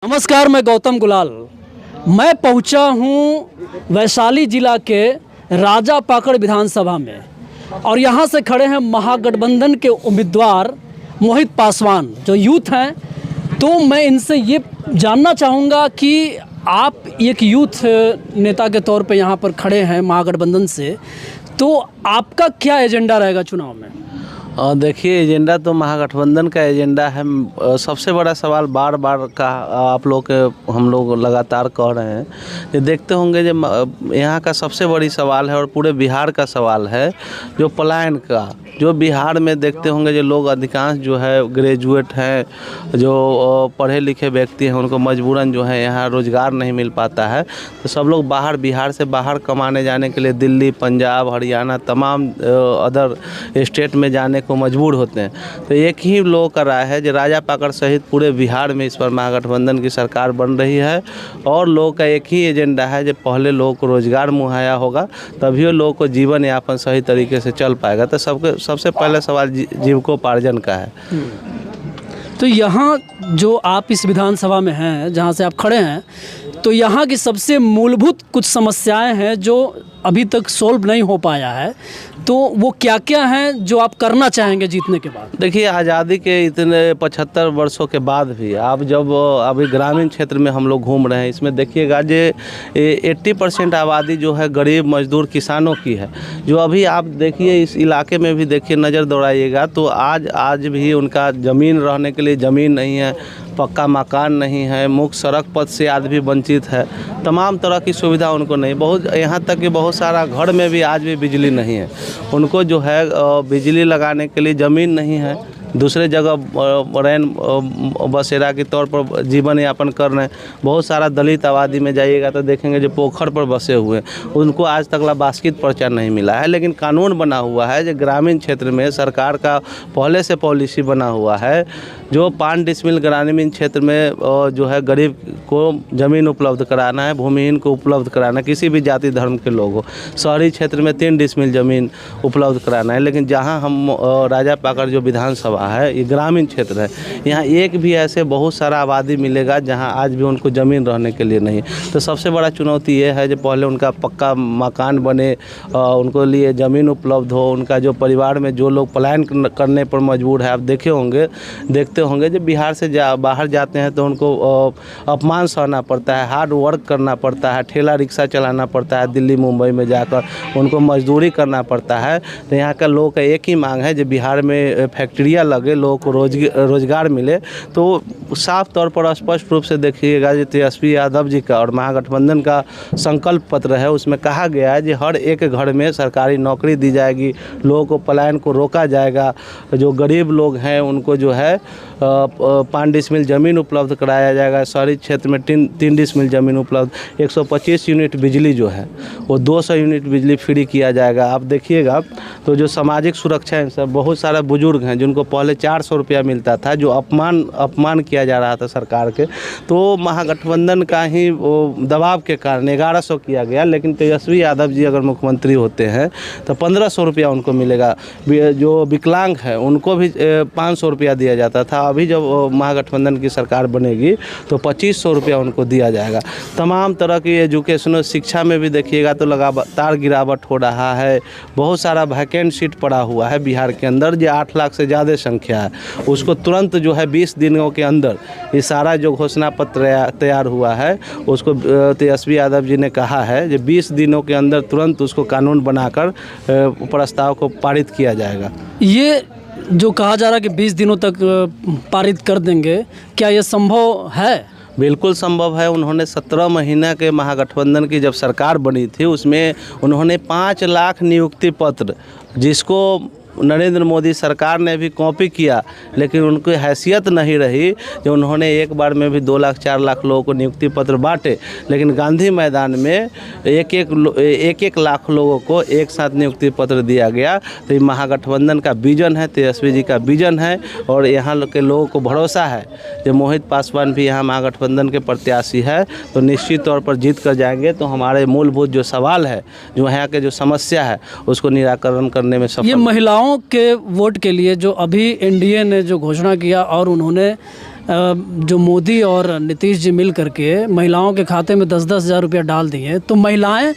नमस्कार, मैं गौतम गुलाल। मैं पहुंचा हूं वैशाली जिला के राजा पाकड़ विधानसभा में और यहां से खड़े हैं महागठबंधन के उम्मीदवार मोहित पासवान जो यूथ हैं। तो मैं इनसे ये जानना चाहूँगा कि आप एक यूथ नेता के तौर पे यहां पर खड़े हैं महागठबंधन से, तो आपका क्या एजेंडा रहेगा चुनाव में? देखिए, एजेंडा तो महागठबंधन का एजेंडा है। सबसे बड़ा सवाल बार बार का आप लोग के हम लोग लगातार कह रहे हैं ये देखते होंगे जो यहाँ का सबसे बड़ी सवाल है और पूरे बिहार का सवाल है जो पलायन का। जो बिहार में देखते होंगे जो लोग अधिकांश जो है ग्रेजुएट हैं, जो पढ़े लिखे व्यक्ति हैं, उनको मजबूरन जो है यहाँ रोज़गार नहीं मिल पाता है, तो सब लोग बिहार से बाहर कमाने जाने के लिए दिल्ली, पंजाब, हरियाणा, तमाम अदर स्टेट में जाने को मजबूर होते हैं। तो एक ही लोगों का राय है जो राजा पाकड़ सहित पूरे बिहार में इस पर महागठबंधन की सरकार बन रही है और लोगों का एक ही एजेंडा है जो पहले लोगों को रोज़गार मुहैया होगा तभी लोगों को जीवन यापन सही तरीके से चल पाएगा। तो सबसे पहले सवाल जीविकोपार्जन का है। तो यहाँ जो आप इस विधानसभा में हैं, जहाँ से आप खड़े हैं, तो यहाँ की सबसे मूलभूत कुछ समस्याएं हैं जो अभी तक सॉल्व नहीं हो पाया है, तो वो क्या क्या हैं जो आप करना चाहेंगे जीतने के बाद? देखिए, आज़ादी के इतने 75 वर्षों के बाद भी आप जब अभी ग्रामीण क्षेत्र में हम लोग घूम रहे हैं, इसमें देखिएगा जो 80% आबादी जो है गरीब मजदूर किसानों की है। जो अभी आप देखिए इस इलाके में भी देखिए, नज़र दौड़ाइएगा तो आज भी उनका ज़मीन रहने के लिए ज़मीन नहीं है, पक्का मकान नहीं है, मुख्य सड़क पथ से आदमी वंचित है, तमाम तरह की सुविधा उनको नहीं। बहुत यहाँ तक कि बहुत सारा घर में भी आज भी बिजली नहीं है, उनको जो है बिजली लगाने के लिए ज़मीन नहीं है, दूसरे जगह रैन बसेरा के तौर पर जीवन यापन कर रहे हैं। बहुत सारा दलित आबादी में जाइएगा तो देखेंगे जो पोखर पर बसे हुए हैं, उनको आज तक बास्केट पर्चा नहीं मिला है। लेकिन कानून बना हुआ है जो ग्रामीण क्षेत्र में सरकार का पहले से पॉलिसी बना हुआ है जो 5 डिसमिल ग्रामीण क्षेत्र में जो है गरीब को ज़मीन उपलब्ध कराना है, भूमिहीन को उपलब्ध कराना है, किसी भी जाति धर्म के लोग हो। शहरी क्षेत्र में 3 डिसमिल ज़मीन उपलब्ध कराना है। लेकिन जहाँ हम राजा पाकड़ जो विधानसभा है ये ग्रामीण क्षेत्र है, यहाँ एक भी ऐसे बहुत सारा आबादी मिलेगा जहाँ आज भी उनको ज़मीन रहने के लिए नहीं। तो सबसे बड़ा चुनौती ये है जो पहले उनका पक्का मकान बने, उनको लिए ज़मीन उपलब्ध हो। उनका जो परिवार में जो लोग पलायन करने पर मजबूर है, आप देखते होंगे जो बिहार से बाहर जाते हैं तो उनको अपमान सहना पड़ता है, हार्ड वर्क करना पड़ता है, ठेला रिक्शा चलाना पड़ता है, दिल्ली मुंबई में जाकर उनको मजदूरी करना पड़ता है। तो यहाँ का लोगों का एक ही मांग है जो बिहार में फैक्ट्रियाँ लगे, लोगों को रोजगार मिले। तो साफ तौर पर स्पष्ट रूप से देखिएगा जो तेजस्वी यादव जी का और महागठबंधन का संकल्प पत्र है, उसमें कहा गया है कि हर एक घर में सरकारी नौकरी दी जाएगी, लोगों को पलायन को रोका जाएगा, जो गरीब लोग हैं उनको जो है 5 डिसमिल ज़मीन उपलब्ध कराया जाएगा, शहरी क्षेत्र में 3 डिसमिल ज़मीन उपलब्ध, 125 यूनिट बिजली जो है वो 200 यूनिट बिजली फ्री किया जाएगा। आप देखिएगा तो जो सामाजिक सुरक्षा है, सब बहुत सारे बुजुर्ग हैं जिनको पहले 400 रुपया मिलता था, जो अपमान किया जा रहा था सरकार के, तो महागठबंधन का ही वो दबाव के कारण 1100 किया गया। लेकिन तेजस्वी यादव जी अगर मुख्यमंत्री होते हैं तो 1500 रुपया उनको मिलेगा। जो विकलांग है उनको भी 500 रुपया दिया जाता था। अभी जब महागठबंधन की सरकार बनेगी तो 2500 रुपया उनको दिया जाएगा। तमाम तरह की एजुकेशनल शिक्षा में भी देखिएगा तो लगातार गिरावट हो रहा है। बहुत सारा वैकेंट सीट पड़ा हुआ है बिहार के अंदर जो 8 लाख से ज़्यादा संख्या है, उसको तुरंत जो है 20 दिनों के अंदर ये सारा जो घोषणा पत्र तैयार हुआ है उसको तेजस्वी यादव जी ने कहा है जो 20 दिनों के अंदर तुरंत उसको कानून बनाकर प्रस्ताव को पारित किया जाएगा। ये जो कहा जा रहा है कि 20 दिनों तक पारित कर देंगे, क्या ये संभव है? बिल्कुल संभव है। उन्होंने 17 महीना के महागठबंधन की जब सरकार बनी थी उसमें उन्होंने 5 लाख नियुक्ति पत्र, जिसको नरेंद्र मोदी सरकार ने भी कॉपी किया, लेकिन उनकी हैसियत नहीं रही जो उन्होंने एक बार में भी 2 लाख 4 लाख लोगों को नियुक्ति पत्र बांटे। लेकिन गांधी मैदान में एक लाख लोगों को एक साथ नियुक्ति पत्र दिया गया। तो ये महागठबंधन का विजन है, तेजस्वी जी का विजन है और यहाँ के लोगों को भरोसा है जो मोहित पासवान भी यहाँ महागठबंधन के प्रत्याशी है तो निश्चित तौर पर जीत कर जाएंगे। तो हमारे मूलभूत जो सवाल है, जो यहाँ के जो समस्या है, उसको निराकरण करने में सफल। ये महिलाओं के वोट के लिए जो अभी एनडीए ने जो घोषणा किया और उन्होंने जो मोदी और नीतीश जी मिल करके महिलाओं के खाते में 10-10 हज़ार रुपया डाल दिए, तो महिलाएं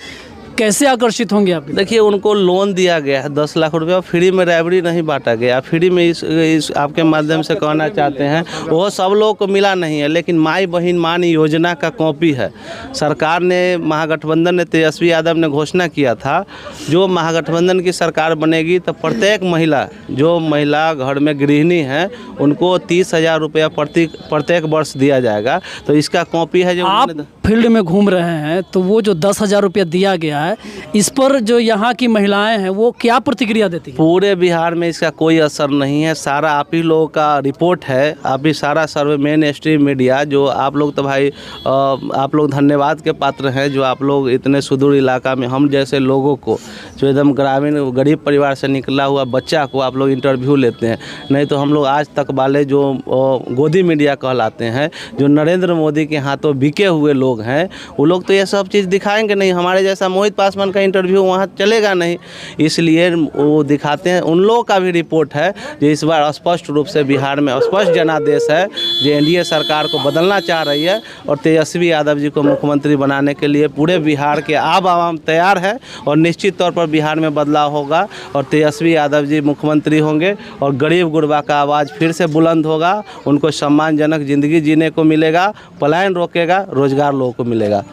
कैसे आकर्षित होंगी आपकी? देखिए, उनको लोन दिया गया है 10 लाख रुपया, फ्री में राबड़ी नहीं बांटा गया। फ्री में इस आपके माध्यम से कहना चाहते हैं वो सब लोगों को मिला नहीं है, लेकिन माई बहन मान योजना का कॉपी है। सरकार ने, महागठबंधन ने, तेजस्वी यादव ने घोषणा किया था जो महागठबंधन की सरकार बनेगी तो प्रत्येक महिला, जो महिला घर में गृहिणी हैं, उनको 30,000 रुपया प्रत्येक वर्ष दिया जाएगा। तो इसका कॉपी है जो आप फील्ड में घूम रहे हैं, तो वो जो 10,000 रुपया दिया गया है, इस पर जो यहाँ की महिलाएं हैं वो क्या प्रतिक्रिया देती हैं? पूरे बिहार में इसका कोई असर नहीं है। सारा आप ही लोगों का रिपोर्ट है, आप ही सारा सर्वे, मेन स्ट्रीम मीडिया, जो आप लोग तो भाई आप लोग धन्यवाद के पात्र हैं, जो आप लोग इतने सुदूर इलाका में हम जैसे लोगों को, जो एकदम ग्रामीण गरीब परिवार से निकला हुआ बच्चा को आप लोग इंटरव्यू लेते हैं। नहीं तो हम लोग आज तक वाले जो गोदी मीडिया कहलाते हैं, जो नरेंद्र मोदी के हाथों बिके हुए लोग हैं, वो लोग तो ये सब चीज़ दिखाएंगे नहीं। हमारे जैसा मोहित पासवान का इंटरव्यू वहाँ चलेगा नहीं, इसलिए वो दिखाते हैं। उन लोगों का भी रिपोर्ट है जो इस बार स्पष्ट रूप से बिहार में स्पष्ट जनादेश है जो एनडीए सरकार को बदलना चाह रही है और तेजस्वी यादव जी को मुख्यमंत्री बनाने के लिए पूरे बिहार के आवाम तैयार है और निश्चित तौर पर बिहार में बदलाव होगा और तेजस्वी यादव जी मुख्यमंत्री होंगे और गरीब गुरबा का आवाज़ फिर से बुलंद होगा। उनको सम्मानजनक ज़िंदगी जीने को मिलेगा, पलायन रोकेगा, रोजगार लोगों को मिलेगा।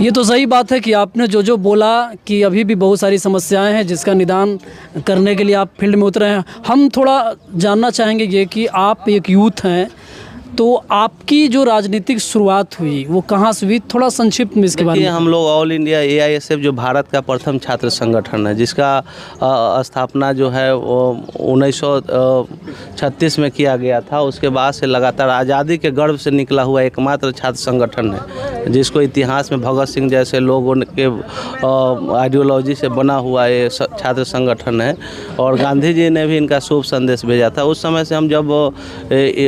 ये तो सही बात है कि आपने जो बोला कि अभी भी बहुत सारी समस्याएं हैं जिसका निदान करने के लिए आप फील्ड में उतरे हैं। हम थोड़ा जानना चाहेंगे ये कि आप एक यूथ हैं, तो आपकी जो राजनीतिक शुरुआत हुई वो कहाँ से हुई, थोड़ा संक्षिप्त में इसके बारे में? हम लोग ऑल इंडिया AISF जो भारत का प्रथम छात्र संगठन है, जिसका स्थापना जो है वो 1936 में किया गया था। उसके बाद से लगातार आज़ादी के गर्भ से निकला हुआ एकमात्र छात्र संगठन है, जिसको इतिहास में भगत सिंह जैसे लोगों के आइडियोलॉजी से बना हुआ ये छात्र संगठन है और गांधी जी ने भी इनका शुभ संदेश भेजा था। उस समय से हम जब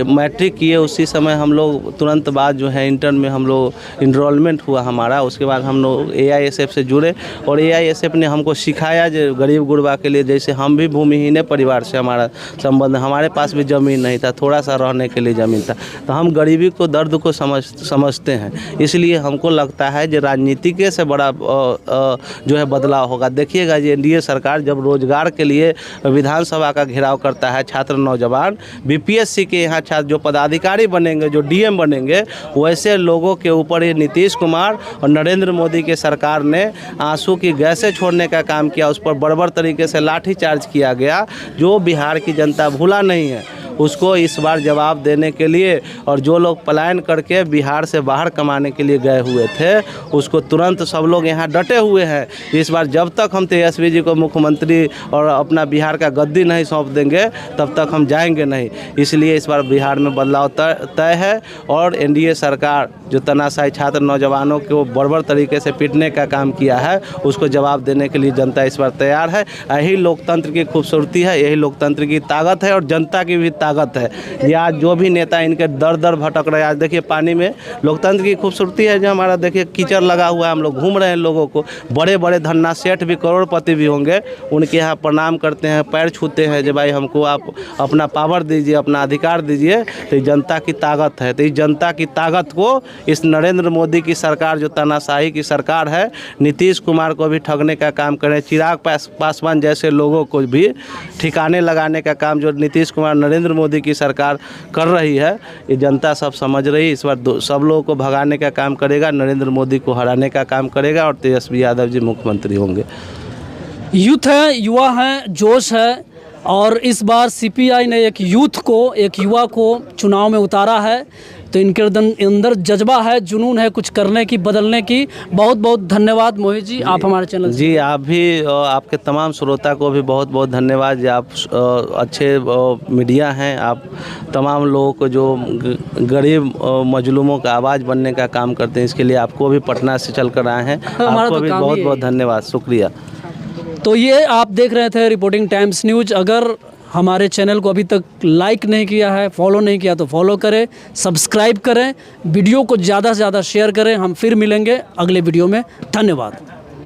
मैट्रिक किए, उसी समय हम लोग तुरंत बाद जो है इंटर में हम लोग इनरोलमेंट हुआ हमारा। उसके बाद हम लोग AISF से जुड़े और AISF ने हमको सिखाया जो गरीब गुरबा के लिए, जैसे हम भी भूमिहीन परिवार से हमारा संबंध, हमारे पास भी ज़मीन नहीं था, थोड़ा सा रहने के लिए ज़मीन था, तो हम गरीबी को, दर्द को समझते हैं। इसलिए हमको लगता है जो राजनीति के से बड़ा जो है बदलाव होगा। देखिएगा जी, एनडीए सरकार जब रोजगार के लिए विधानसभा का घेराव करता है, छात्र नौजवान BPSC के यहाँ छात्र जो पदाधिकारी बनेंगे, जो DM बनेंगे, वैसे लोगों के ऊपर ये नीतीश कुमार और नरेंद्र मोदी के सरकार ने आंसू की गैसें छोड़ने का काम किया। उस पर बर्बर तरीके से लाठीचार्ज किया गया, जो बिहार की जनता भूला नहीं है। उसको इस बार जवाब देने के लिए और जो लोग पलायन करके बिहार से बाहर कमाने के लिए गए हुए थे, उसको तुरंत सब लोग यहाँ डटे हुए हैं। इस बार जब तक हम तेजस्वी जी को मुख्यमंत्री और अपना बिहार का गद्दी नहीं सौंप देंगे, तब तक हम जाएंगे नहीं। इसलिए इस बार बिहार में बदलाव तय है और एनडीए सरकार जो तनाशाही छात्र नौजवानों को बर्बर तरीके से पीटने का काम किया है, उसको जवाब देने के लिए जनता इस बार तैयार है। यही लोकतंत्र की खूबसूरती है, यही लोकतंत्र की ताकत है और जनता की भी ताकत है। ये आज जो भी नेता इनके दर दर भटक रहे हैं, आज देखिए पानी में लोकतंत्र की खूबसूरती है जो हमारा देखिए कीचड़ लगा हुआ है, हम लोग घूम रहे हैं। लोगों को बड़े बड़े धन्ना सेठ भी, करोड़पति भी होंगे, उनके यहाँ प्रणाम करते हैं, पैर छूते हैं, जो भाई हमको आप अपना पावर दीजिए, अपना अधिकार दीजिए। तो जनता की ताकत है, तो इस जनता की ताकत को इस नरेंद्र मोदी की सरकार जो तानाशाही की सरकार है, नीतीश कुमार को भी ठगने का काम करें, चिराग पासवान जैसे लोगों को भी ठिकाने लगाने का काम जो नीतीश कुमार नरेंद्र मोदी की सरकार कर रही है, ये जनता सब समझ रही है। इस बार सब लोगों को भगाने का काम करेगा, नरेंद्र मोदी को हराने का काम करेगा और तेजस्वी यादव जी मुख्यमंत्री होंगे। यूथ है, युवा है, जोश है और इस बार CPI ने एक यूथ को, एक युवा को चुनाव में उतारा है, तो इनके अंदर जज्बा है, जुनून है कुछ करने की, बदलने की। बहुत बहुत धन्यवाद मोहित जी, आप हमारे चैनल जी, आप भी, आपके तमाम श्रोता को भी बहुत बहुत धन्यवाद जी। आप अच्छे मीडिया हैं, आप तमाम लोगों को जो गरीब मजलूमों का आवाज़ बनने का काम करते हैं, इसके लिए आपको भी पटना से चल कर आए हैं, आपको भी बहुत बहुत धन्यवाद, शुक्रिया। तो ये आप देख रहे थे रिपोर्टिंग टाइम्स न्यूज़। अगर हमारे चैनल को अभी तक लाइक नहीं किया है, फॉलो नहीं किया, तो फॉलो करें, सब्सक्राइब करें, वीडियो को ज़्यादा से ज़्यादा शेयर करें। हम फिर मिलेंगे अगले वीडियो में। धन्यवाद।